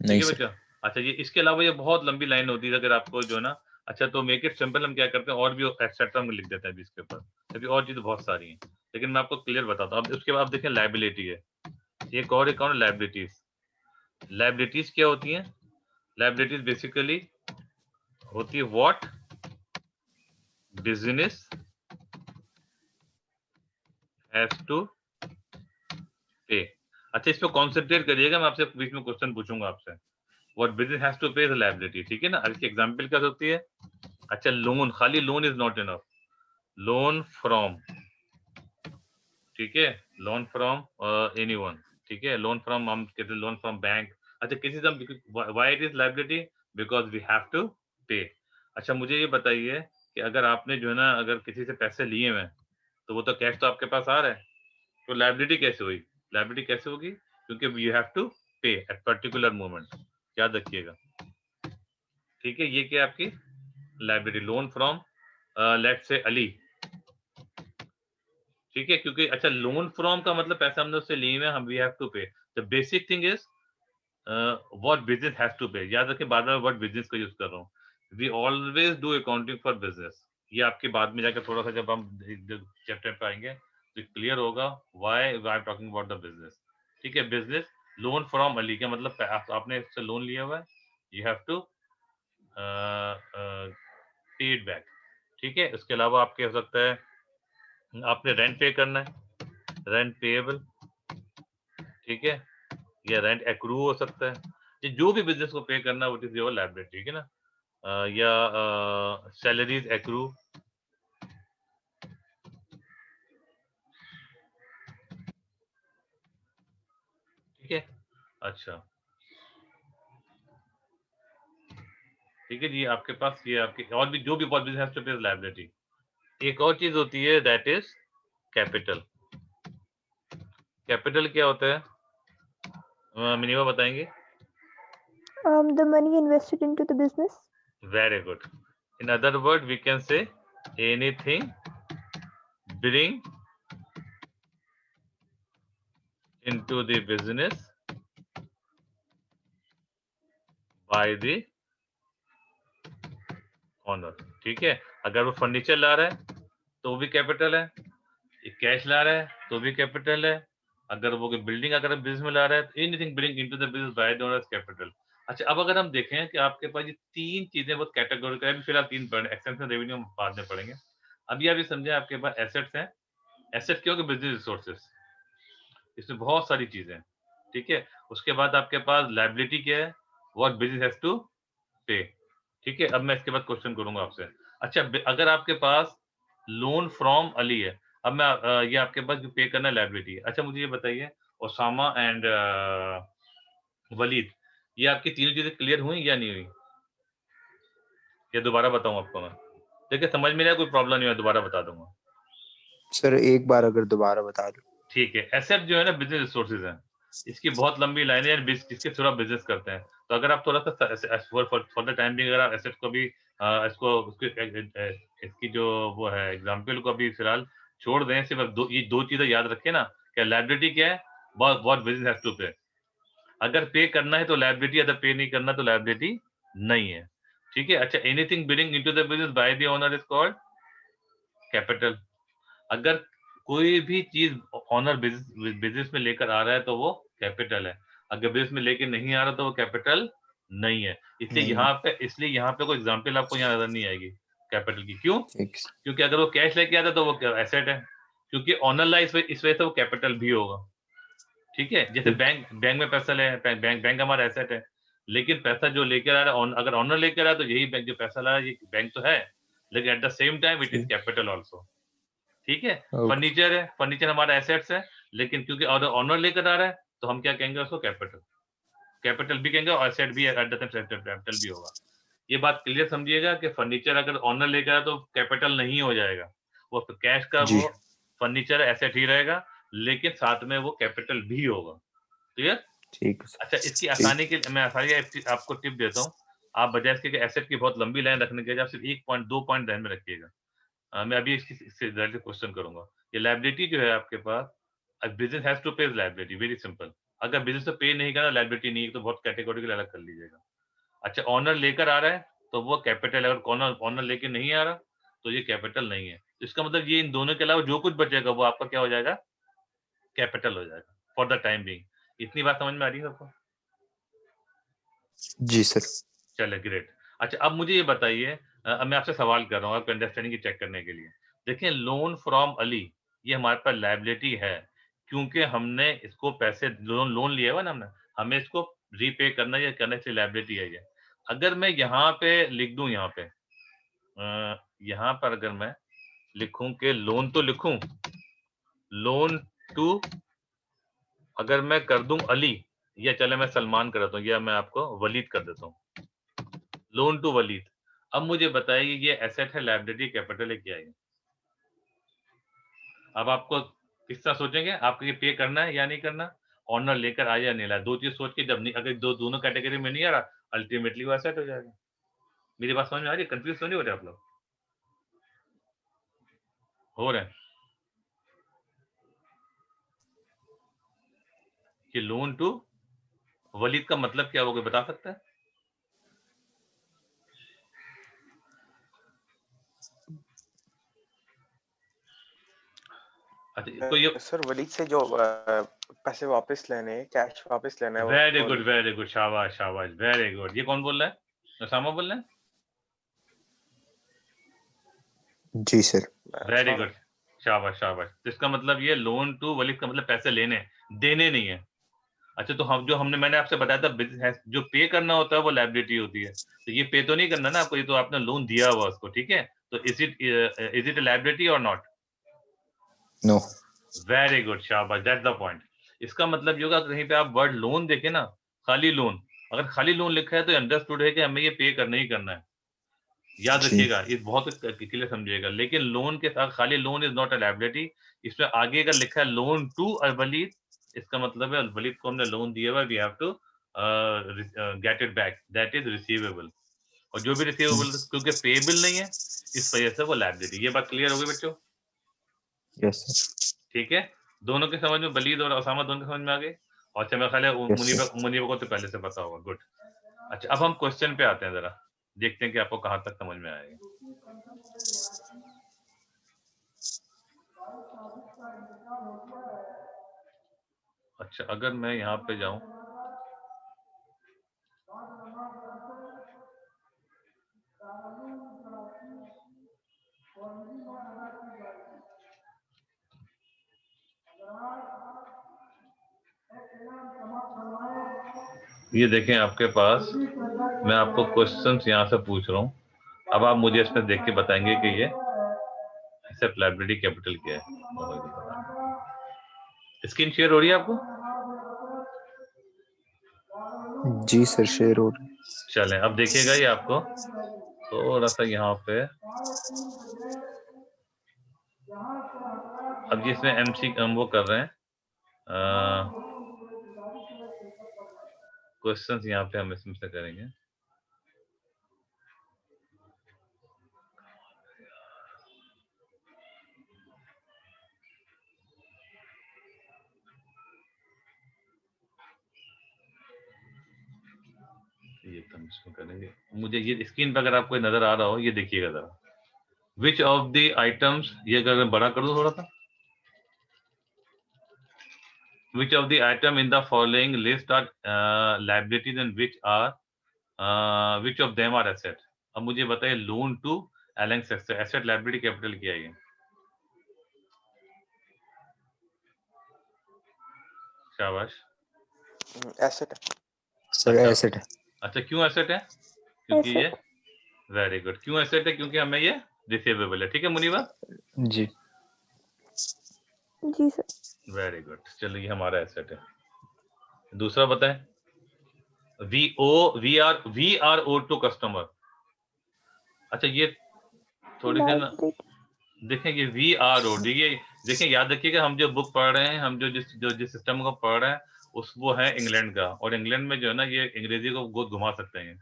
ठीक नहीं है सर। बच्चा। अच्छा ये इसके अलावा ये बहुत लंबी लाइन होती है अगर आपको जो है ना। अच्छा तो मेक इट सिंपल हम क्या करते हैं और भी एक्सेट्रा हम लिख देते हैं अभी इसके ऊपर, क्योंकि और चीजें बहुत सारी हैं, लेकिन मैं आपको क्लियर बताता हूँ। अब उसके बाद देखें लायबिलिटी है, एक और अकाउंट लायबिलिटीज। लायबिलिटीज क्या होती हैं? लायबिलिटीज बेसिकली होती है what business has to pay. अच्छा इस पे कॉन्सेंट्रेट करिएगा, मैं आपसे बीच में क्वेश्चन पूछूंगा आपसे। What business has to pay the liability, ठीक है ना। अब इसकी एग्जांपल क्या होती है? अच्छा लोन, खाली loan is not enough. Loan from, ठीक है, लोन फ्रॉम एनीवन, ठीक है, लोन फ्रॉम हम कहते हैं लोन फ्रॉम बैंक। अच्छा किसी से why it is liability? Because we have to pay. अच्छा मुझे ये बताइए कि अगर आपने जो है ना अगर किसी से पैसे लिए हुए हैं तो वो तो कैश तो आपके पास आ रहा है, तो लायबिलिटी कैसे हुई? लायबिलिटी कैसे होगी? क्योंकि यू हैव टू पे एट पर्टिकुलर मोमेंट, याद रखिएगा। ठीक है, ये क्या है आपकी liability, loan from let's say Ali, ठीक है, क्योंकि अच्छा लोन फ्रॉम का मतलब पैसा हमने उससे लिए हुए हैं, हम we have to pay. The basic thing is what business has to pay. याद रखें बार बार वर्ड बिजनेस का यूज कर रहा हूँ। We always do accounting for business. ये आपके बाद में जाकर थोड़ा सा जब हम चैप्टर पे आएंगे तो क्लियर होगा why we are talking about the business. ठीक है, बिजनेस लोन फ्रॉम अली का मतलब आपने इससे लोन लिया हुआ है, यू हैव टू पे इट बैक। ठीक है, उसके अलावा आपके हो सकता है आपने रेंट पे करना है, रेंट पेएबल, ठीक है, या रेंट एक्रू हो सकता है। ये जो भी बिजनेस को पे करना व्हाट इज योर लायबिलिटी, ठीक है ना। या सैलरीज एक्रू, ठीक है। अच्छा ठीक है जी, आपके पास ये आपके और भी जो भी बिजनेस हैज टू पे लायबिलिटी। एक और चीज होती है दैट इज कैपिटल। कैपिटल क्या होता है मिनिमम बताएंगे? The money invested into the business. Very good. In other word we can say anything bring into the business by the owner, ठीक है। अगर वो फर्नीचर ला रहा है तो वो भी कैपिटल है, कैश ला रहा है तो भी कैपिटल है, अगर वो बिल्डिंग अगर बिजनेस में ला रहा है तो anything bring into the business by the owner capital. अच्छा अब अगर हम देखें कि आपके पास ये तीन चीजें बहुत कैटेगोरिकल है, फिलहाल तीन पढ़े, एक्सटेंशन रेवेन्यू हम बाद में पढ़ेंगे। अभी आप ये समझे आपके पास एसेट्स हैं। एसेट क्या होगा? बिजनेस रिसोर्सेस, इसमें बहुत सारी चीजें, ठीक है। उसके बाद आपके पास लायबिलिटी क्या है? व्हाट बिजनेस हैज टू पे, ठीक है। अब मैं इसके बाद क्वेश्चन करूंगा आपसे। अच्छा अगर आपके पास लोन फ्रॉम अली है, अब मैं ये आपके पास जो पे करना लायबिलिटी है। अच्छा मुझे ये बताइए ओसामा एंड वलीद, ये आपकी तीनों चीजें क्लियर हुई या नहीं हुई? ये दोबारा बताऊं आपको मैं? देखिए समझ में नहीं आया कोई प्रॉब्लम नहीं है, दोबारा बता दूंगा। सर एक बार अगर दोबारा बता दो। ठीक है, एसेट जो है ना बिजनेस रिसोर्सेज है, इसकी बहुत लंबी लाइन है, जिसके थ्रू आप बिजनेस करते हैं। तो अगर आप थोड़ा सा फॉर द टाइम भी अगर आप एसेट को भी इसको इसकी जो वो है एग्जाम्पल को अभी फिलहाल छोड़ दें, सिर्फ ये दो चीजें याद रखें ना। क्या लायबिलिटी क्या है? व्हाट बिजनेस हैज टू पे। अगर पे करना है तो लायबिलिटी, अगर पे नहीं करना तो लायबिलिटी नहीं है, ठीक है। अच्छा anything billing into the business by the owner is called capital. अगर कोई भी चीज ऑनर बिजनेस में लेकर आ रहा है तो वो कैपिटल है, अगर बिजनेस में लेके नहीं आ रहा तो वो कैपिटल नहीं है। नहीं है। इसलिए यहाँ पे कोई एग्जांपल आपको यहाँ नजर नहीं आएगी कैपिटल की। क्यों? ठीक। क्योंकि अगर वो कैश लेके आता तो वो एसेट है, क्योंकि ऑनर ला इस वजह से वो कैपिटल भी होगा, ठीक है। जैसे ठीक। बैंक बैंक में पैसा ले, बैंक हमारा एसेट है, लेकिन पैसा जो लेकर आ रहा है अगर ऑनर लेकर आ रहा है तो यही बैंक जो पैसा ला रहा है ये बैंक तो है, लेकिन at the same time it is ठीक। कैपिटल ऑल्सो, ठीक है। ओके। फर्नीचर है, फर्नीचर हमारा एसेट्स है, लेकिन क्योंकि ऑनर लेकर आ रहा है तो हम क्या कहेंगे उसको? कैपिटल। कैपिटल भी कहेंगे और एसेट भी एट द टाइम कैपिटल भी होगा। ये बात क्लियर समझिएगा कि फर्नीचर अगर ऑनर लेकर आए तो कैपिटल नहीं हो जाएगा, वो कैश का जी। वो फर्नीचर एसेट ही रहेगा, लेकिन साथ में वो कैपिटल भी होगा। क्लियर? ठीक है अच्छा सर। इसकी ठीक। आसानी के लिए मैं आसानी आपको टिप देता हूँ। आप बजाय इसके कि एसेट की बहुत लंबी लाइन रखने के, आप सिर्फ एक पॉइंट दो पॉइंट ध्यान में रखिएगा। मैं अभी इससे रिलेटेड क्वेश्चन करूंगा। ये लायबिलिटी जो है आपके पास, बिजनेस हैज टू पे लायबिलिटी, वेरी सिंपल। अगर बिजनेस से पे नहीं करना लायबिलिटी नहीं है तो बहुत कैटेगोरिकल अलग कर लीजिएगा। अच्छा, ऑनर लेकर आ रहा है तो वो कैपिटल, अगर ऑनर ऑनर लेके नहीं आ रहा तो ये कैपिटल नहीं है। इसका मतलब ये इन दोनों के अलावा जो कुछ बचेगा वो आपका क्या हो जाएगा, कैपिटल हो जाएगा फॉर द टाइम बीइंग। इतनी बात समझ में आ रही है सबको? जी सर। चलिए ग्रेट। अच्छा, अब मुझे ये बताइए, अब मैं आपसे सवाल कर रहा हूँ आपको अंडरस्टैंडिंग की चेक करने के लिए। देखिए, लोन फ्रॉम अली ये हमारे पास लायबिलिटी है क्योंकि हमने इसको पैसे लोन लिया हुआ ना हमने, हमें इसको रीपे करना या करने से लायबिलिटी है ये। अगर मैं यहाँ पे लिख दूं, यहाँ पर अगर मैं लिखूं कि लोन तो लिखूं लोन टू, अगर मैं कर दूं अली, या चले मैं सलमान कर देता हूं, या मैं आपको वलीद कर देता हूं, लोन टू वलीद। अब मुझे बताइए ये एसेट है, लायबिलिटी, कैपिटल है, क्या है? अब आपको किस तरह सोचेंगे, आपको ये पे करना है या नहीं करना, ऑनर लेकर आया या नहीं लाया, दो चीज सोच के जब नहीं, अगर दोनों कैटेगरी में नहीं आ रहा, अल्टीमेटली वो एसेट हो जाएगा। मेरी बात समझ में आ रही है? कंफ्यूज तो नहीं हो रहे आप लोग? हो रहे हैं कि लोन टू वलीद का मतलब क्या होगा, बता सकते हैं? अच्छा, तो ये सर वलीद से जो पैसे वापस लेने, कैश वापस लेना है, वेरी गुड, वेरी गुड, शाबाश शाबाश, वेरी गुड। ये कौन बोल रहा है? उसामा बोल रहे हैं? जी सर। वेरी गुड, शाबाश शाबाश। तो इसका मतलब ये लोन टू वलीद का मतलब पैसे लेने, देने नहीं है। अच्छा, तो हम जो हमने मैंने आपसे बताया था बिजनेस जो पे करना होता है वो लायबिलिटी होती है, तो ये पे तो नहीं करना ना आपको, ये तो आपने लोन दिया हुआ उसको, ठीक है? तो इज इट लायबिलिटी और नॉट? नो। वेरी गुड, शाबाश, दैट्स द पॉइंट। इसका मतलब ये होगा, कहीं पे आप वर्ड लोन देखे ना, खाली लोन, अगर खाली लोन लिखा है तो अंडरस्टूड है कि हमें ये पे करना ही करना है। याद जी। रखिएगा, ये बहुत क्लियर समझिएगा। लेकिन लोन के साथ खाली loan is not a liability, इसमें आगे अगर लिखा है लोन टू वलीद, इसका मतलब है वलीद को हमने लोन दिया हुआ, we have to get it back, that is receivable. और जो भी रिसीवेबल क्योंकि पेएबल नहीं है, इस वजह से वो लायबिलिटी। ये बात क्लियर हो गई बच्चों? Yes sir. ठीक है, दोनों के समझ में, वलीद और उसामा दोनों के समझ में आ गए? और अच्छा, मेरा ख्याल है Yes, मुनीबा sir. मुनीबा को तो पहले से पता होगा। गुड। अच्छा, अब हम क्वेश्चन पे आते हैं, जरा देखते हैं कि आपको कहां तक समझ में आएगा। अच्छा, अगर मैं यहाँ पे जाऊं, ये देखें आपके पास, मैं आपको क्वेश्चंस यहाँ से पूछ रहा हूँ। अब आप मुझे इसमें देख के बताएंगे कि ये एसेट लायबिलिटी कैपिटल क्या है। स्क्रीन शेयर हो रही है आपको? जी सर, शेयर हो रही। चलें, अब देखिएगा ये आपको थोड़ा सा यहाँ पे, अब जिसमें एमसी हम वो कर रहे हैं क्वेश्चंस, यहाँ पे हम इसमें से करेंगे। ये तो हम इसमें करेंगे। मुझे ये स्क्रीन पर अगर आपको नजर आ रहा हो, ये देखिएगा जरा, विच ऑफ द आइटम्स, ये अगर मैं बड़ा कर दूं थोड़ा सा, which of the item in the following list are liabilities and which of them are asset? अब मुझे बताइए, loan to Allen's asset liability capital क्या है ये? शाबाश। एसेट है सर। अच्छा, एसेट है। अच्छा, क्यों एसेट है? क्योंकि ये, Asset. वेरी गुड, क्यों एसेट है? क्योंकि हमें ये रिसीवेबल है। ठीक है मुनीबा? जी। जी सर. वेरी गुड, चलिए ये हमारा एसेट है। दूसरा बताएं, we are owe to customer. अच्छा, ये थोड़ी सी ना, Liability. देखें ये वी आर ओ, देखें याद रखिएगा, हम जो बुक पढ़ रहे हैं, हम जो जिस सिस्टम को पढ़ रहे हैं, उस वो है इंग्लैंड का, और इंग्लैंड में जो है ना, ये अंग्रेजी को गोद घुमा सकते हैं।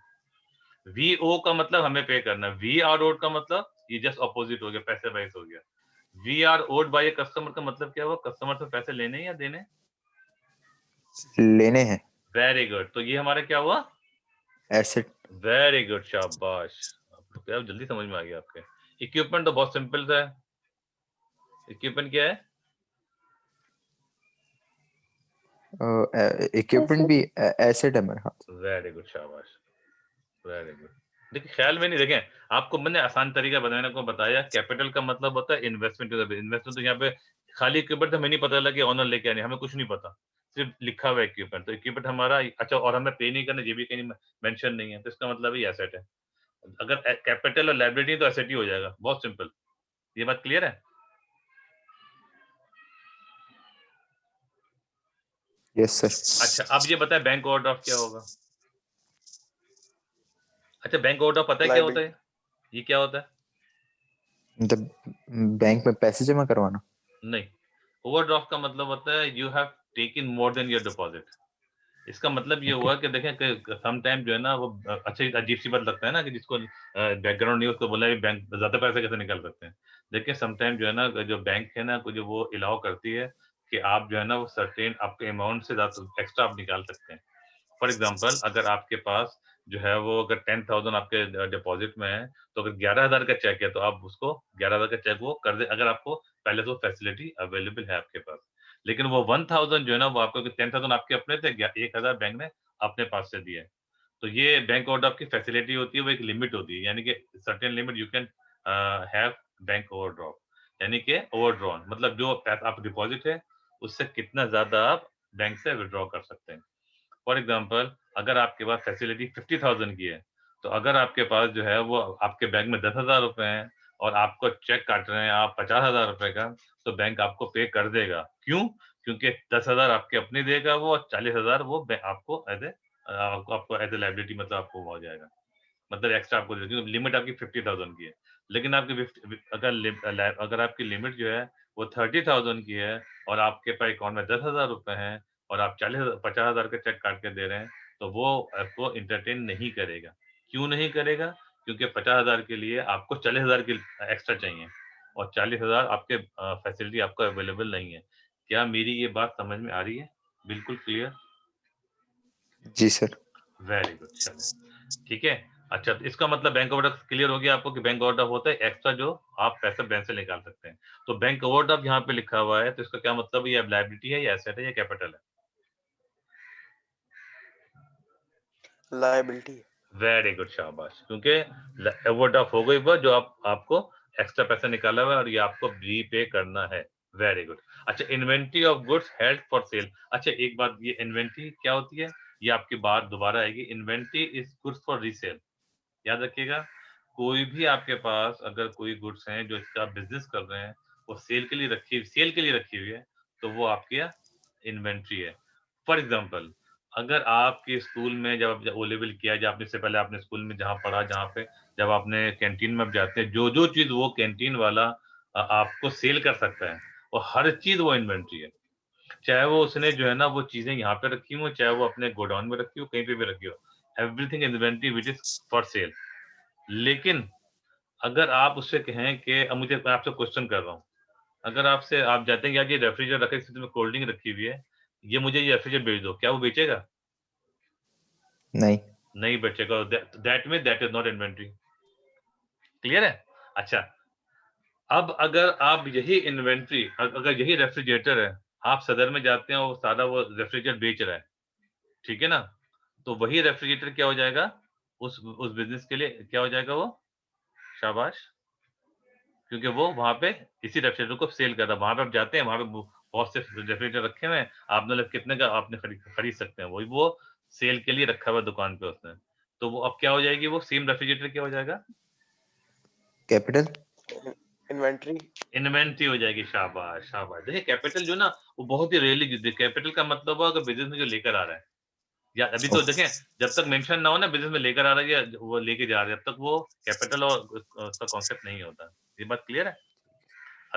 वी ओ का मतलब हमें पे करना है, वी आर ओड का मतलब ये जस्ट अपोजिट हो गया, पैसे वाइज हो गया। We are owed by customer का मतलब क्या हुआ, कस्टमर से पैसे लेने या देने? लेने हैं। वेरी गुड, तो ये हमारा क्या हुआ? एसेट। वेरी गुड, शाबाश, आप लोग क्या जल्दी समझ में आ गया आपके। इक्विपमेंट तो बहुत सिंपल सा है। इक्विपमेंट क्या है? इक्विपमेंट भी एसेट है मेरे हाथ। वेरी गुड, शाबाश, वेरी गुड। देखिए ख्याल में नहीं, देखें आपको मैंने आसान तरीका बताने को बताया। कैपिटल का मतलब होता है इन्वेस्टमेंट। इन्वेस्टमेंट तो यहाँ पे खाली इक्विपमेंट तो हमें नहीं पता लगा कि ऑनर लेके आने, हमें कुछ नहीं पता, सिर्फ लिखा हुआ इक्विपमेंट। तो इक्विपमेंट हमारा अच्छा, और हमें पे नहीं करना, ये भी कहीं मेंशन नहीं है, तो इसका मतलब ये एसेट है। अगर कैपिटल और लायबिलिटी तो एसेट ही हो जाएगा, बहुत सिंपल। ये बात क्लियर है? Yes sir. अच्छा, अब ये बताए बैंक ओवरड्राफ्ट क्या होगा? अच्छा, बैंक ओवरड्राफ्ट पता है क्या होता है? ये क्या होता है? मतलब बैंक में पैसे जमा करवाना। नहीं, ओवरड्राफ्ट का मतलब होता है you have taken more than your deposit. इसका मतलब ये ओके। हुआ कि देखें कि सम टाइम जो है ना वो अच्छा अजीब सी बात लगता है ना कि जिसको बैकग्राउंड नहीं उसको बोला बैंक ज्यादा पैसे कैसे निकाल सकते हैं। देखिए सम टाइम जो है ना जो बैंक है ना जो वो अलाउ करती है कि आप जो है ना वो सर्टेन आपके अमाउंट से ज्यादा एक्स्ट्रा आप निकाल सकते हैं। फॉर एग्जाम्पल अगर आपके पास जो है वो अगर 10,000 आपके डिपॉजिट में है, तो अगर 11,000 का चेक है तो आप उसको 11,000 का चेक वो कर दे, अगर आपको पहले से वो फैसिलिटी अवेलेबल है आपके पास। लेकिन वो 1000 जो है ना वो आपको 10,000 आपके अपने थे, 1,000 बैंक ने अपने पास से दिए। तो ये बैंक ओवरड्राफ्ट की फैसिलिटी होती है, वो एक लिमिट होती है, यानी कि certain limit you can have bank overdraft, यानी कि ओवरड्रॉन मतलब जो पैसा आप डिपॉजिट है उससे कितना ज्यादा आप बैंक से विड्रॉ कर सकते हैं। फॉर एग्जाम्पल अगर आपके पास फैसिलिटी 50,000 की है, तो अगर आपके पास जो है वो आपके बैंक में 10,000 रुपए हैं और आपको चेक काट रहे हैं आप 50,000 रुपए का, तो बैंक आपको पे कर देगा। क्यों? क्योंकि 10,000 आपके अपने देगा वो और 40,000 वो आपको एज ए आपको एज ए लाइबिलिटी मतलब आपको हो जाएगा, मतलब एक्स्ट्रा आपको दे, क्योंकि लिमिट आपकी 50,000 की है। लेकिन आपकी अगर आपकी लिमिट जो है वो 30,000 की है और आपके पास अकाउंट में 10,000 रुपए हैं और आप 50,000 का चेक काट के दे रहे हैं, तो वो आपको एंटरटेन नहीं करेगा। क्यों नहीं करेगा? क्योंकि 50,000 के लिए आपको 40,000 की एक्स्ट्रा चाहिए और 40,000 आपके फैसिलिटी आपको अवेलेबल नहीं है। क्या मेरी ये बात समझ में आ रही है? बिल्कुल क्लियर? जी सर। वेरी गुड, चलो ठीक है। अच्छा, तो इसका मतलब बैंक ओवरड्राफ्ट क्लियर हो गया आपको कि बैंक ओवरड्राफ्ट होता है एक्स्ट्रा जो आप पैसा बैंक से निकाल सकते हैं। तो बैंक ओवरड्राफ्ट यहाँ पे लिखा हुआ है, तो इसका क्या मतलब, ये लायबिलिटी है या एसेट है या कैपिटल है? लायबिलिटी। वेरी गुड, शाबाश, क्योंकि ओवरड्राफ्ट हो गई वो जो आपको एक्स्ट्रा पैसा निकाला हुआ है और ये आपको रीपे करना है। Very good. अच्छा, inventory of goods held for sale. अच्छा एक बात, ये इन्वेंट्री क्या होती है? ये आपकी बात दोबारा आएगी। Inventory is goods for resale, याद रखिएगा। कोई भी आपके पास अगर कोई गुड्स हैं जो इसका बिजनेस कर रहे हैं, वो सेल के लिए रखी हुई है, तो वो आपकी इन्वेंट्री है। फॉर एग्जांपल अगर आपके स्कूल में जब आप ओ लेवल किया, जब आपने से पहले आपने स्कूल में जहाँ पढ़ा, जहाँ पे जब आपने कैंटीन में जाते हैं, जो जो चीज वो कैंटीन वाला आपको सेल कर सकता है, वो हर चीज वो इन्वेंट्री है। चाहे वो उसने जो है ना वो चीजें यहाँ पे रखी हो, चाहे वो अपने गोडाउन में रखी हो, कहीं पे भी रखी हो, everything inventory which is for sale. लेकिन अगर आप उससे कहें कि अब मुझे, मैं आपसे क्वेश्चन कर रहा हूँ, अगर आपसे आप जाते हैं यार ये रेफ्रिजरेटर रखे इसमें कोल्ड ड्रिंक रखी हुई है, ये मुझे ये रेफ्रिजरेटर बेच दो, क्या वो बेचेगा? नहीं। नहीं बेचेगा। That mean that is not inventory. Clear है? अच्छा, अब अगर आप यही इन्वेंट्री, अगर यही रेफ्रिजरेटर है, आप सदर में जाते हैं और सारा वो रेफ्रिजरेटर बेच रहा है, ठीक है ना, तो वही रेफ्रिजरेटर क्या हो जाएगा उस बिजनेस के लिए, क्या हो जाएगा वो? शाबाश, क्योंकि वो वहाँ पे इसी रेफ्रिजरेटर को सेल कर रहा है। वहाँ पे आप जाते हैं, वहाँ पे बहुत से रेफ्रिजरेटर रखे हुए हैं, आप मतलब कितने का आपने खरीद सकते हैं, वही वो सेल के लिए रखा हुआ है दुकान पे उसने। तो वो अब क्या हो जाएगी, वो सेम रेफ्रिजरेटर क्या हो जाएगा? कैपिटल। इन्वेंट्री। इन्वेंट्री हो जाएगी। शाबाश शाबाश। देखिए कैपिटल जो ना वो बहुत ही रेयरली, कैपिटल का मतलब है अगर बिजनेस में जो लेकर आ रहा है, या अभी तो देखें जब तक मेंशन ना हो ना बिजनेस में लेकर आ रहा है या वो लेके जा रहा है, तब तक वो कैपिटल और उसका कॉन्सेप्ट नहीं होता। ये बात क्लियर है?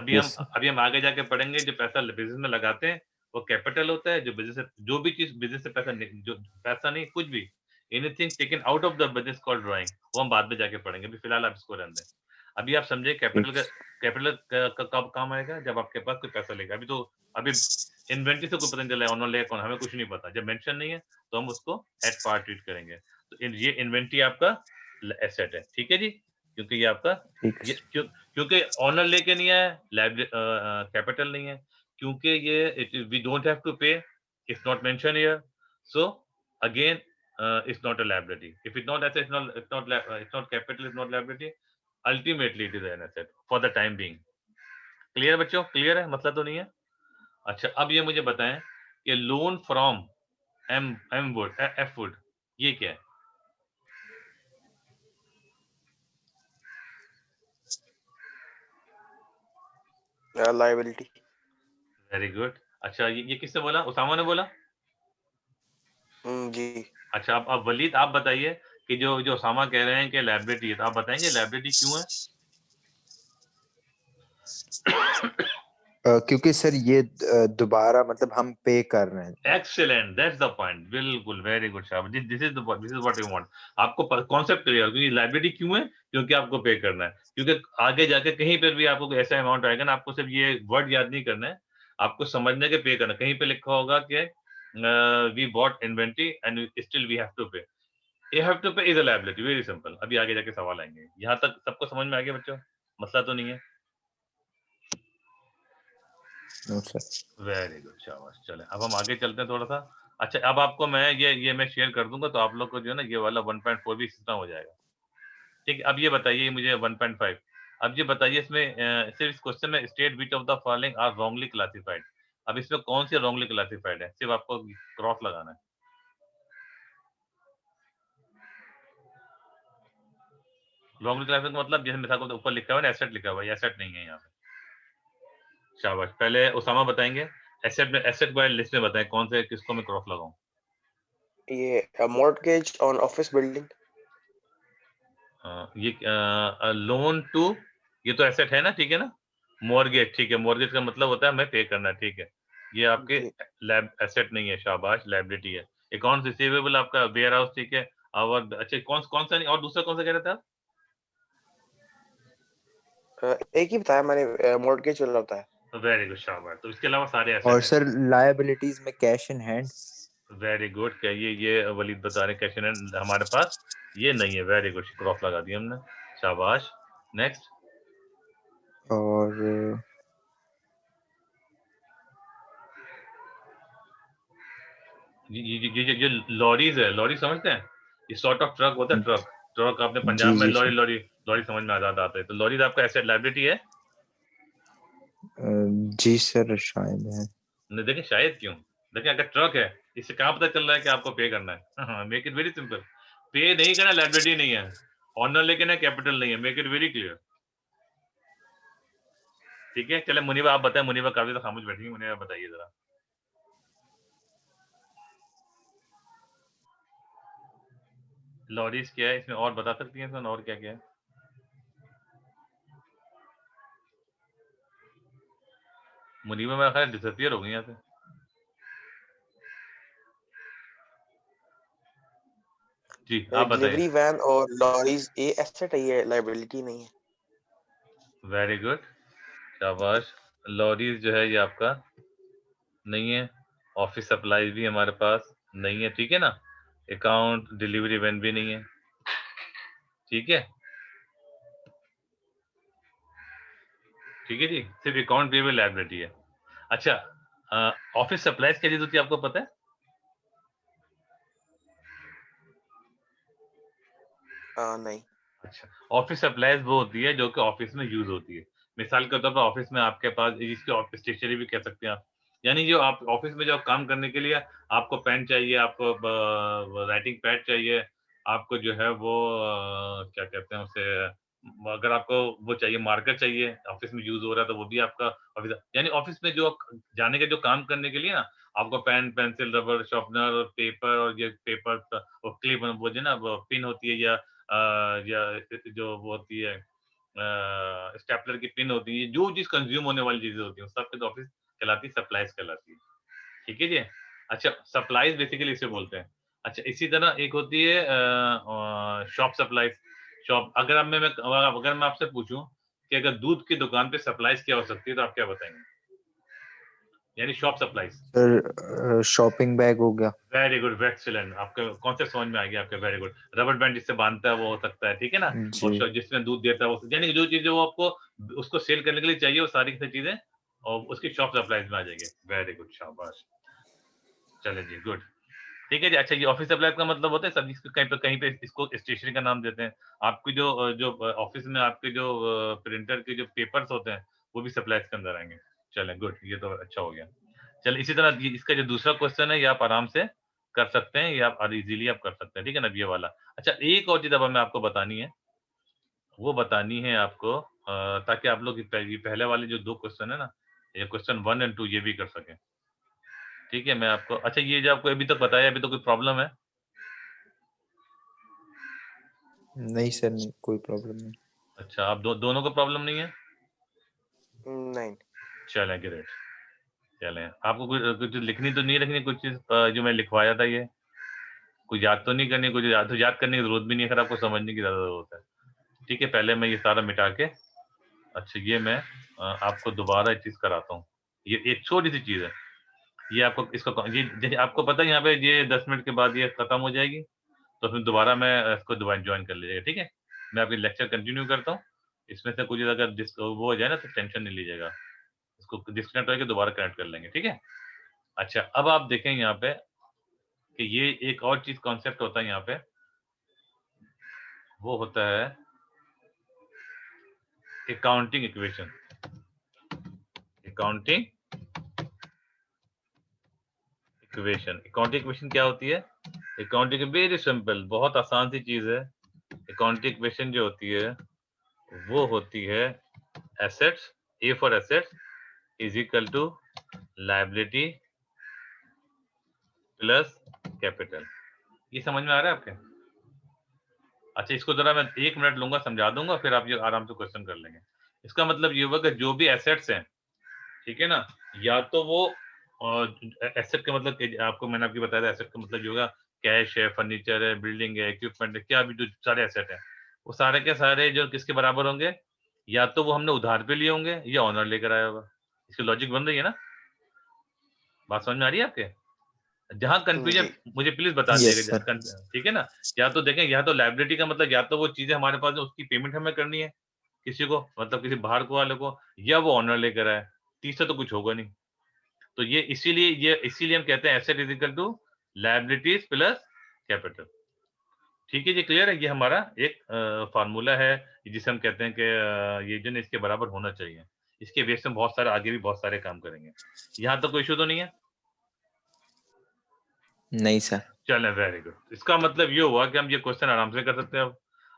Yes sir. अभी हम आगे जाके पढ़ेंगे, जो पैसा बिजनेस में लगाते हैं वो कैपिटल होता है, जो बिजनेस जो भी चीज बिजनेस से पैसा जो पैसा नहीं, कुछ भी anything taken out of the business called drawing, वो हम बाद में जाके पढ़ेंगे, अभी फिलहाल आप इसको रहने दें। अभी आप समझे कैपिटल कब काम आएगा, जब आपके पास कोई पैसा लेगा। अभी इन्वेंटरी से कोई पता नहीं चला है ऑनर लेगा कौन, हमें कुछ नहीं पता। जब मेंशन नहीं है तो हम उसको एट पार ट्रीट करेंगे। तो ये इन्वेंटरी आपका एसेट है, ठीक है जी, क्योंकि ये आपका ठीक ये है क्योंकि ऑनर लेके नहीं आया, कैपिटल नहीं है, क्योंकि ये वी डोंट हैव टू पे, it's not mention here, so again it's not a liability. If it's not asset, it's not capital, it's not liability. Ultimately, it is an asset for the time being. Clear बच्चों, clear है, मतलब तो नहीं है? अच्छा, अब ये मुझे बताएं कि लोन फ्रॉम एफ वुड ये क्या है? लायबिलिटी। Very good. अच्छा, ये किसने बोला? उसामा ने बोला? जी। अच्छा, अब वलीद आप बताइए कि जो उसामा कह रहे हैं कि लायबिलिटी है, तो आप बताएंगे लायबिलिटी क्यों है? क्योंकि सर ये दोबारा मतलब हम पे कर रहे हैं। एक्सीलेंट, दैट्स द पॉइंट, बिल्कुल, वेरी गुड शाबाश। This is what you want. आपको कॉन्सेप्ट क्लियर, क्योंकि लायबिलिटी क्यों है? क्योंकि आपको पे करना है, क्योंकि आगे जाके कहीं पर भी आपको कोई ऐसा अमाउंट आएगा ना, आपको सिर्फ ये वर्ड याद नहीं करना है, आपको समझना है कि पे करना। कहीं पे लिखा होगा कि we bought inventory and still we have to pay, you have to pay is a liability, very simple. अभी आगे जाके सवाल आएंगे। यहाँ तक सबको समझ में आ गया बच्चों? मसला तो नहीं है? No sir. वेरी गुड, शाबाश। चले अब हम आगे चलते हैं थोड़ा सा। अच्छा, अब आपको मैं ये मैं शेयर कर दूंगा, तो आप लोग को जो है ना ये वाला 1.4 भी सिस्टम हो जाएगा। ठीक है, अब ये बताइए मुझे 1.5। अब ये बताइए इसमें सिर्फ इस क्वेश्चन में state which of the following are wrongly classified. अब इसमें कौन सी रॉन्गली क्लासिफाइड है, सिर्फ आपको क्रॉस लगाना है। रॉन्गली क्लासिफाइड का मतलब जैसे मिसाल को ऊपर लिखा हुआ है एसेट लिखा हुआ है, एसेट नहीं है यहाँ पे। शाबाश। पहले उसामा बताएंगे एसेट वाले लिस्ट में बताएं कौन से किसको मैं क्रॉस लगाऊं। ये मॉर्टगेज ऑन ऑफिस बिल्डिंग। ये लोन टू, ये तो एसेट है ना, ठीक है ना। मॉर्गेज, ठीक है, मॉर्गेज का मतलब होता है हमें पे करना है, ठीक है। ये आपके जी। एसेट नहीं है, शाबाश, लायबिलिटी है। अकाउंट रिसीवेबल आपका वेयर हाउस, ठीक है। और अच्छा, कौन सा नहीं, और दूसरा कौन सा कह रहे थे आप? एक ही बताया मैंने, मॉर्टगेज वाला होता है। वेरी गुड, शाबाश। तो इसके अलावा सारे और एसेट हैं। सर लायबिलिटीज में cash in hand. Very good, क्या ये वलीद बता रहे कैश इन हैंड हमारे पास ये नहीं है। वेरी गुड, क्रॉस लगा दिया हमने, शाबाश। नेक्स्ट। और ये लॉरीज है, लॉरी समझते हैं? ये सॉर्ट ऑफ ट्रक होता है, ट्रक। ट्रक आपने पंजाब जी में जी लॉरी सर। लॉरी लॉरी समझ में आता है। तो लॉरीज आपका एसेट लायबिलिटी है? जी सर शायद है। नहीं, देखें शायद क्यों, देखें अगर ट्रक है, इससे कहाँ पता चल रहा है कि आपको पे करना है? Make it very simple. पे नहीं करना, लायबिलिटी नहीं है। ऑनर लेकिन है, कैपिटल नहीं है। मेक इट वेरी क्लियर, ठीक है। चले मुनीबा आप बताएं, मुनीबा काफी तो खामोश बैठी है, मुनीबा बताइए जरा। लॉरीज क्या है इसमें, और बता सकती हैं इसमें और क्या क्या है? मुनीबा मेरा ख्याल डिसअपियर हो गई यहाँ से। जी आप बताइए। डिलीवरी वैन और लॉरीज ये एसेट है, ये लायबिलिटी नहीं है। वेरी गुड, शाबाश। लॉरीज जो है ये आपका नहीं है। ऑफिस सप्लाईज भी हमारे पास नहीं है, ठीक है ना। अकाउंट डिलीवरी वैन भी नहीं है, ठीक है। ठीक है जी, सिर्फ अकाउंट पेबल लायबिलिटी है। अच्छा, ऑफिस सप्लाईज क्या चीज होती है आपको पता है? नहीं। अच्छा, ऑफिस सप्लाईज वो होती है जो कि ऑफिस में यूज होती है। मिसाल के तौर पर ऑफिस में आपके पास जिसके ऑफिस स्टेशनरी भी कह सकते हैं आप, यानी जो आप ऑफिस में जो काम करने के लिए आपको पेन चाहिए, आपको राइटिंग पैड चाहिए, आपको जो है वो क्या कहते हैं उसे, अगर आपको वो चाहिए, मार्कर चाहिए, ऑफिस में यूज हो रहा है, तो वो भी आपका ऑफिस। यानी ऑफिस में जो जाने के जो काम करने के लिए ना, आपको पेन पेंसिल रबर शार्पनर और पेपर, और ये पेपर और क्लिप, वो जो ना पिन होती है, या जो वो होती है स्टेपलर की पिन होती है, जो चीज कंज्यूम होने वाली चीजें होती है सब ऑफिस कहलाती है, सप्लाईज कहलाती है, ठीक है जी। अच्छा, सप्लाईज बेसिकली इसे बोलते हैं। अच्छा, इसी तरह एक होती है शॉप सप्लाईज। शॉप, अगर मैं आपसे पूछूं कि अगर दूध की दुकान पे सप्लाईज क्या हो सकती है, तो आप क्या बताएंगे? यानी shop supplies. Sir shopping bag हो गया। Very good, excellent. आपका कॉन्सेप्ट समझ में आ गया आपका, वेरी गुड। रबर बैंड जिससे बांधता है वो हो सकता है, ठीक है ना। जी और जिसमें दूध देता है वो, यानी कि जो चीजें वो आपको उसको सेल करने के लिए चाहिए, वो सारी की सारी चीजें और उसकी शॉप सप्लाईज में आ जाएगी। वेरी गुड, शाबाश। चले जी, गुड। ठीक है जी। अच्छा, ये ऑफिस सप्लाईज का मतलब होता है सर, जिसको कहीं पे इसको स्टेशनरी का नाम देते हैं। आपकी जो ऑफिस में आपके जो प्रिंटर के जो पेपर्स होते हैं, वो भी सप्लाईज के अंदर आएंगे। चलें, गुड, ये तो अच्छा हो गया। चलिए, इसी तरह इसका जो दूसरा क्वेश्चन है, ये आप आराम से कर सकते हैं, ये आप इजीली आप कर सकते हैं, ठीक है ना, ये वाला। अच्छा, एक और चीज अब हमें आपको बतानी है, वो बतानी है आपको ताकि आप लोग ये पहले वाले जो 2 क्वेश्चन है ना, ये क्वेश्चन 1 एंड 2 ये भी कर सकें। ठीक है, मैं आपको, अच्छा, ये जो आपको अभी तक बताया, अभी तो कोई प्रॉब्लम है? नहीं सर, नहीं कोई प्रॉब्लम नहीं। अच्छा, आप दोनों को प्रॉब्लम नहीं है? नहीं। चलें, ग्रेट। चलें, आपको कुछ लिखनी तो नहीं रखनी, कुछ चीज जो मैं लिखवाया था, ये कुछ याद तो नहीं करनी, कुछ याद करने की जरूरत भी नहीं है, अगर आपको समझने की ज्यादा जरूरत है। ठीक है, पहले मैं ये सारा मिटा के, अच्छा, ये मैं आपको दोबारा एक चीज कराता हूँ। ये एक छोटी सी चीज है, ये आपको इसको ये जैसे आपको पता है यहाँ पे ये 10 मिनट के बाद ये खत्म हो जाएगी, तो फिर दोबारा मैं इसको दोबारा ज्वाइन कर लीजिएगा, ठीक है। मैं आपकी लेक्चर कंटिन्यू करता हूँ, इसमें से कुछ अगर वो हो जाए ना, तो टेंशन नहीं लीजिएगा, इसको डिस्कनेक्ट होकर दोबारा कनेक्ट कर लेंगे, ठीक है। अच्छा, अब आप देखें यहाँ पे कि ये एक और चीज कॉन्सेप्ट होता है यहाँ पे, वो होता है अकाउंटिंग इक्वेशन। अकाउंटिंग इक्वेशन क्या होती है? अकाउंटिंग वेरी सिंपल, बहुत आसान सी चीज है। अकाउंटिंग इक्वेशन जो होती है, वो होती है assets, A for assets is equal to liability plus capital. ये समझ में आ रहा है आपके? अच्छा, इसको जरा मैं 1 मिनट लूंगा, समझा दूंगा, फिर आप ये आराम से क्वेश्चन कर लेंगे। इसका मतलब ये होगा कि जो भी एसेट्स हैं, ठीक है ना, या तो वो एसेट का मतलब आपको मैंने आपकी बताया था, एसेट का मतलब जो होगा कैश है, फर्नीचर है, बिल्डिंग है, इक्विपमेंट है, क्या भी जो सारे एसेट है, वो सारे के सारे जो किसके बराबर होंगे, या तो वो हमने उधार पे लिए होंगे या ऑनर लेकर आया होगा। इसकी लॉजिक बन रही है ना? बात समझ में आ रही है आपके? जहां कंफ्यूजन जी। मुझे प्लीज बता यस दीजिएगा, सर। ठीक है ना। या तो देखें, या तो लायबिलिटी का मतलब या तो वो चीजें हमारे पास है, उसकी पेमेंट हमें करनी है किसी को, मतलब किसी बाहर को वाले को, या वो ऑनर लेकर आए, तीसरा तो कुछ होगा नहीं। तो ये इसीलिए हम कहते हैं asset is equal to liabilities plus capital. ठीक है जी, क्लियर है? ये हमारा एक फार्मूला है, जिसे हम कहते हैं कि ये जो इसके बराबर होना चाहिए। इसके बेस में बहुत सारे आगे भी बहुत सारे काम करेंगे। यहाँ तो कोई इशू तो नहीं है? नहीं सर। चलें, वेरी गुड। इसका मतलब ये हुआ कि हम ये क्वेश्चन आराम से कर सकते हैं।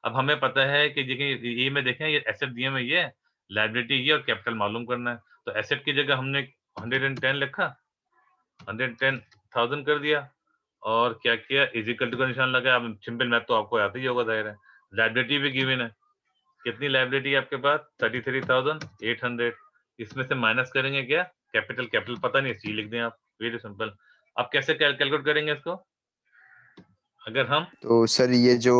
अब हमें पता है कि देखिए ये में देखें, ये एसेट दिए में ये लायबिलिटी ये और कैपिटल मालूम करना है। तो एसेट की जगह हमने 110 लिखा, 110,000 कर दिया, और क्या किया, इज इक्वल टू का निशान लगाया। अब सिंपल मैथ तो आपको आता ही होगा, जाहिर है। लायबिलिटी भी गिवन है, कितनी लायबिलिटी है आपके पास? 33,800। इसमें से माइनस करेंगे क्या? कैपिटल पता नहीं, सी लिख दें आप, वेरी सिंपल। अब कैसे कैलकुलेट करेंगे इसको? अगर हम तो सर ये जो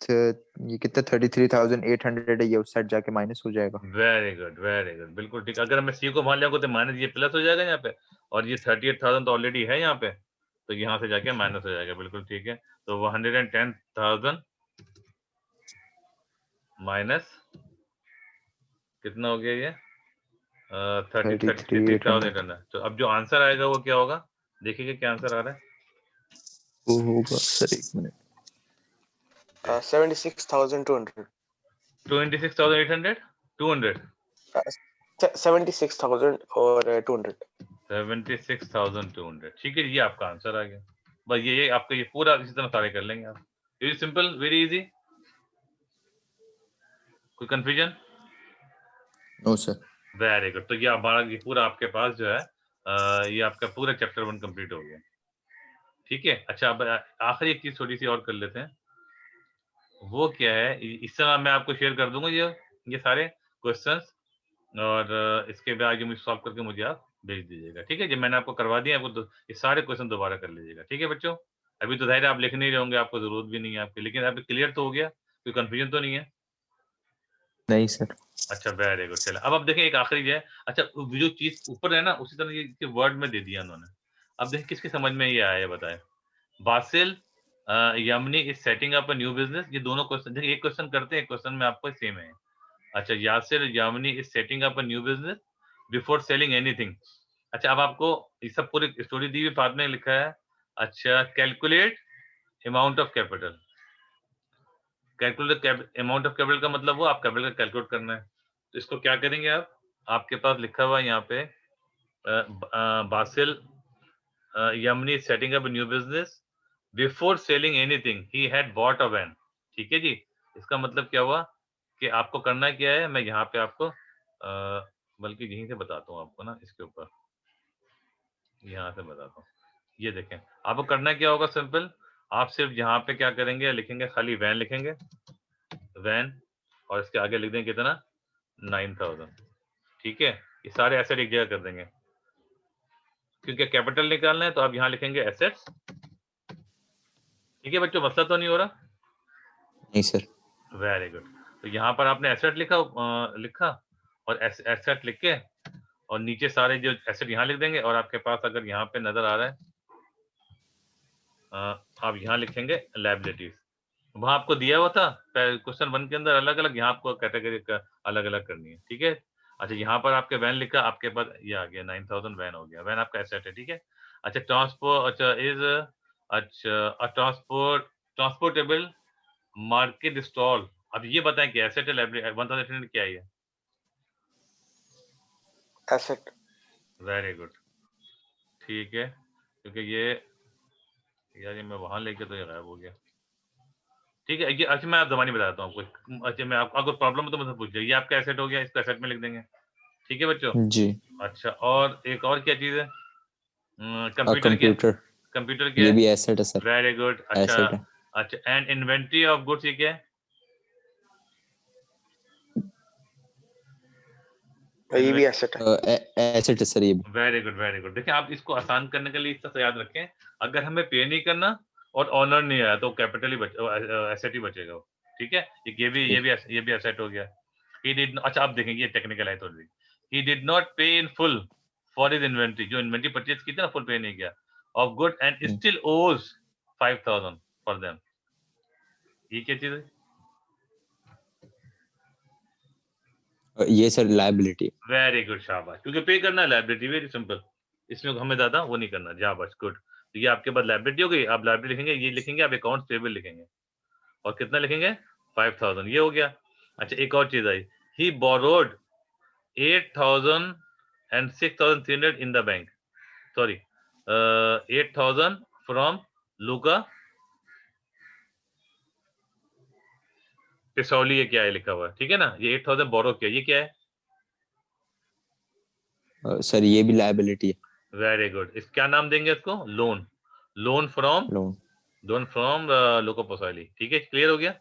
ये कितना 33,800 है, ये उस साइड जाके माइनस हो जाएगा। वेरी गुड, वेरी गुड, बिल्कुल ठीक। अगर मैं सी को मान लिया तो माइनस ये प्लस हो जाएगा यहाँ पे, और ये 38,000 तो ऑलरेडी है यहाँ पे, तो यहाँ से जाके माइनस हो जाएगा, बिल्कुल ठीक है। तो 110,000 माइनस कितना हो गया ये? 33,800 33,800। तो अब जो आंसर आएगा वो क्या होगा? देखिए क्या आंसर आ रहा है। वो होगा सर, एक मिनट। 76,200। 26,800 200 76,000 और 200। 76,200, ठीक है, ये आपका आंसर आ गया। बस ये आपका ये पूरा इसी तरह सारे कर लेंगे आप। Very simple, very easy. कोई confusion? No sir. Very good. तो ये हमारा ये पूरा आपके पास जो है ये आपका पूरा चैप्टर 1 कंप्लीट हो गया, ठीक है। अच्छा, अब आखिरी एक चीज थोड़ी सी और कर लेते हैं। वो क्या है, इस तरह मैं आपको शेयर कर दूंगा ये सारे क्वेश्चंस, और इसके बाद जो मुझे सॉल्व करके मुझे आप भेज दीजिएगा, ठीक है। जब मैंने आपको करवा दिया, आपको ये सारे क्वेश्चन दोबारा कर लीजिएगा, ठीक है बच्चों। अभी तो जाहिर है आप लिख नहीं रहे होंगे, आपको जरूरत भी नहीं है आपकी, लेकिन अभी क्लियर तो हो गया, कोई कंफ्यूजन तो नहीं है? नहीं सर। अच्छा वेरी गुड। चलो अब देखें एक आखिरी है। अच्छा जो चीज ऊपर है ना उसी तरह ये वर्ड में दे दिया उन्होंने। अब देखें किसके समझ में ये आया बताएं। Basil Yemeni is setting up a new business. ये दोनों क्वेश्चन देखिए, एक क्वेश्चन करते हैं, एक क्वेश्चन में आपको सेम है। अच्छा Yasir Yamani is setting up a new business before selling anything. अच्छा अब आपको ये सब पूरी स्टोरी दी हुई, बाद में लिखा है अच्छा calculate amount of capital. Calculate amount of capital का मतलब वो आप कैपिटल का कैलकुलेट करना है। तो इसको क्या करेंगे आप, आपके पास लिखा हुआ है यहाँ पे Basil Yamani setting up new business before selling anything he had bought a van. ठीक है जी। इसका मतलब क्या हुआ कि आपको करना क्या है, मैं यहाँ पे आपको बल्कि यहीं से बताता हूँ आपको ना, इसके ऊपर यहाँ से बताता हूँ। ये देखें आपको करना क्या होगा, सिंपल आप सिर्फ यहाँ पे क्या करेंगे, लिखेंगे खाली वैन लिखेंगे, वैन और इसके आगे लिख देंगे कितना 9000। ठीक है, ये सारे एसेट एक जगह कर देंगे क्योंकि कैपिटल निकालना है, तो आप यहाँ लिखेंगे एसेट्स। ठीक है बच्चों, मसला तो नहीं हो रहा? नहीं सर। Very good. तो यहाँ पर आपने एसेट लिखा लिखा और एसेट लिख के और नीचे सारे जो एसेट यहाँ लिख देंगे, और आपके पास अगर यहाँ पे नजर आ रहा है आप यहाँ लिखेंगे लायबिलिटीज। वहां आपको दिया हुआ था क्वेश्चन 1 के अंदर अलग अलग, यहाँ आपको कैटेगरी अलग अलग करनी है। ठीक है। अच्छा यहाँ पर आपके वैन लिखा, आपके पास ये आ गया 9000 वैन हो गया, वैन आपका एसेट है। ठीक है। अच्छा ट्रांसपोर्ट, अच्छा इज अच्छा ट्रांसपोर्टेबल मार्केट स्टॉल। अब ये बताएं कि एसेट है लायबिलिटी 1800 क्या है? एसेट। Very good. ठीक है, क्योंकि ये यार ये मैं वहां लेके तो ये गायब हो गया। ठीक है, ये अच्छा मैं आप जबानी बताता हूँ आपको। अच्छा मैं आपको अगर प्रॉब्लम है तो मुझसे पूछ लीजिए। ये आपका एसेट हो गया, इसको एसेट में लिख देंगे। ठीक है बच्चों। जी। अच्छा और एक और क्या चीज है? कंप्यूटर क्या? कंप्यूटर, कंप्यूटर क्या ये है? भी एसेट है सर। Very good. अच्छा एसेट है। अच्छा एंड इन्वेंट्री ऑफ गुड्स ये क्या है? ये भी एसेट है। एसेट है सर ये भी। Very good very good. देखिए आप इसको आसान करने के लिए इसका याद रखें, अगर हमें पे नहीं करना और ऑनर नहीं आया तो कैपिटल ही एसेट ही बचेगा वो। ठीक है, ये भी एसेट हो गया। ही डिड, अच्छा आप देखेंगे ये टेक्निकल है थोड़ी। ही डिड नॉट पे in full for his inventory, जो इन्वेंट्री परचेज की थी ना फुल पे नहीं किया, ऑफ गुड एंड स्टिल ओज 5000 फॉर देम। ये क्या चीज है? ये सर लायबिलिटी है। वेरी गुड, शाबाश। क्योंकि पे करना है लायबिलिटी, वेरी सिंपल, इसमें हमें ज्यादा वो नहीं करना। शाबाश, गुड। तो ये आपके पास लायबिलिटी हो गई। आप लायबिलिटी लिखेंगे, ये लिखेंगे आप अकाउंट पेबल लिखेंगे और कितना लिखेंगे 5000, ये हो गया। अच्छा एक और चीज आई, he borrowed 8000 and 6300 in the bank, sorry 8000 from Luca Pacioli. ये क्या है लिखा हुआ है? ठीक है ना, ये 8000 बोरो किया, ये क्या है? सर ये भी लायबिलिटी है। Very good. इस क्या नाम देंगे इसको? Loan. Loan from, loan. Loan from Luca Pacioli. ठीक है, क्लियर हो गया?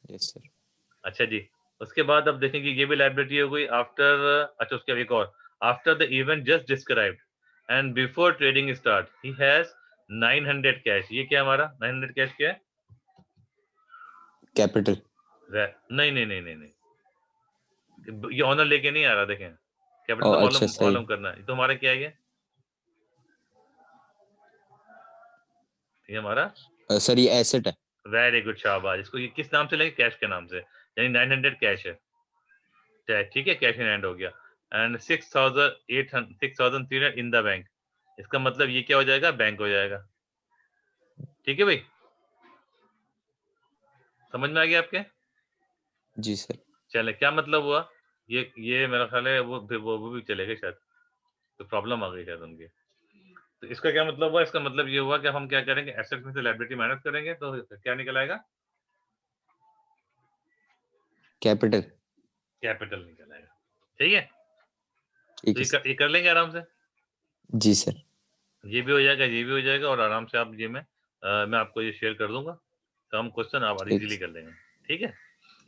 Yes sir. अच्छा जी, उसके बाद अब देखेंगे ये भी लायबिलिटी हो गई। आफ्टर, अच्छा उसके एक और, after the event just described and before trading start he has 900 cash. ये क्या हमारा 900 कैश क्या है? कैपिटल। नहीं नहीं नहीं नहीं नहीं, ये ऑनर लेके नहीं आ रहा। देखें कैपिटल तो अच्छा मालूम सही। मालूम करना है। तो हमारा क्या है ये हमारा सर ये एसेट है। वेरी गुड, शाबाश। इसको ये किस नाम से लेंगे? कैश के नाम से, यानी 900 कैश है। ठीक है, कैश इन हैंड हो गया। एंड 6300 इन द बैंक, इसका मतलब ये क्या हो जाएगा? बैंक हो जाएगा। ठीक है भाई, समझ में आ गया आपके? जी सर। चले, क्या मतलब हुआ? ये मेरा ख्याल है वो भी चलेगा शायद, तो प्रॉब्लम आ गई शायद उनकी। तो इसका क्या मतलब हुआ? इसका मतलब ये हुआ कि हम क्या करेंगे, एसेट में से लायबिलिटी माइनस करेंगे तो क्या निकल आएगा? कैपिटल। कैपिटल निकल आएगा। ठीक है, ठीक तो है सर। ये कर लेंगे आराम से। जी सर। ये भी हो जाएगा, ये भी हो जाएगा, और आराम से आप ये मैं आपको ये शेयर कर दूंगा, तो हम क्वेश्चन आप ठीक इजीली कर लेंगे। ठीक है,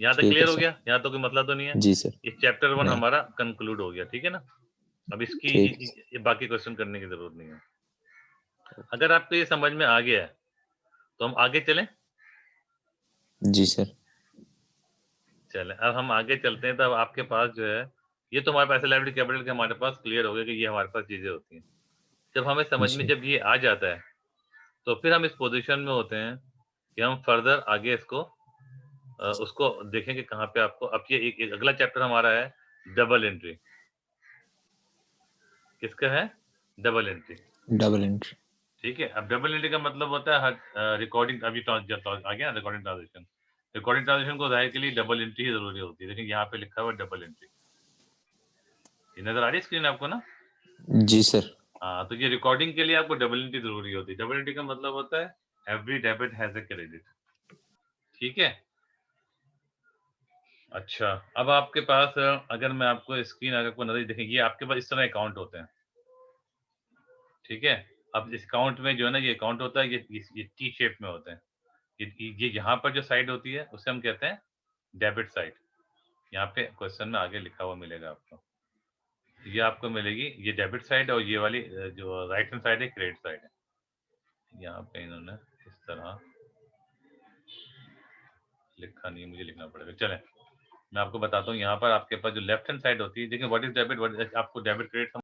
यहाँ तक ठीक है क्लियर हो सर। गया? यहाँ तो कोई मतलब तो नहीं है? जी सर। ये चैप्टर 1 नहीं। हमारा कंक्लूड हो गया। ठीक है ना, अब इसकी ठीक है। ये बाकी क्वेश्चन करने की जरूरत नहीं है। अगर आपको ये समझ में आ गया है तो हम आगे चलें। जी सर। चले अब हम आगे चलते हैं। तब आपके पास जो है ये तो हमारे पास लाइबिलिटी कैपिटल के हमारे पास क्लियर हो गया कि ये हमारे पास चीजें होती हैं। जब हमें समझ में जी। जब ये आ जाता है तो फिर हम इस पोजीशन में होते हैं कि हम फर्दर आगे इसको उसको देखेंगे कहाँ पे आपको। अब ये एक अगला चैप्टर हमारा है डबल एंट्री। किसका है? Double entry. Double entry. ठीक है। अब डबल एंट्री का मतलब होता है हर रिकॉर्डिंग अभी आ गया रिकॉर्डिंग ट्रांजेक्शन। रिकॉर्डिंग ट्रांजेक्शन को जाहिर के लिए डबल एंट्री ही जरूरी होती है। लेकिन यहाँ पे लिखा हुआ है डबल एंट्री। ये नजर आ रही है स्क्रीन आपको ना? जी सर। हाँ, तो ये रिकॉर्डिंग के लिए आपको डबल एंट्री जरूरी होती है। डबल एंट्री का मतलब होता है every debit has a credit. ठीक है। अच्छा, अब आपके पास अगर मैं आपको स्क्रीन अगर को नजर देखें, ये आपके पास इस तरह अकाउंट होते हैं। ठीक है। अब इस अकाउंट में जो है ना ये अकाउंट होता है ये टी शेप में होते हैं। ये यहाँ पर जो साइड होती है उसे हम कहते हैं डेबिट साइड। यहाँ पे क्वेश्चन में आगे लिखा हुआ मिलेगा आपको। ये आपको मिलेगी ये डेबिट साइड और ये वाली जो राइट हैंड साइड है क्रेडिट साइड है। यहाँ पे इन्होंने इस तरह लिखा नहीं है, मुझे लिखना पड़ेगा। चलें मैं आपको बताता हूँ। यहाँ पर आपके पास जो लेफ्ट हैंड साइड होती है, देखिए व्हाट इज डेबिट, आपको डेबिट क्रेडिट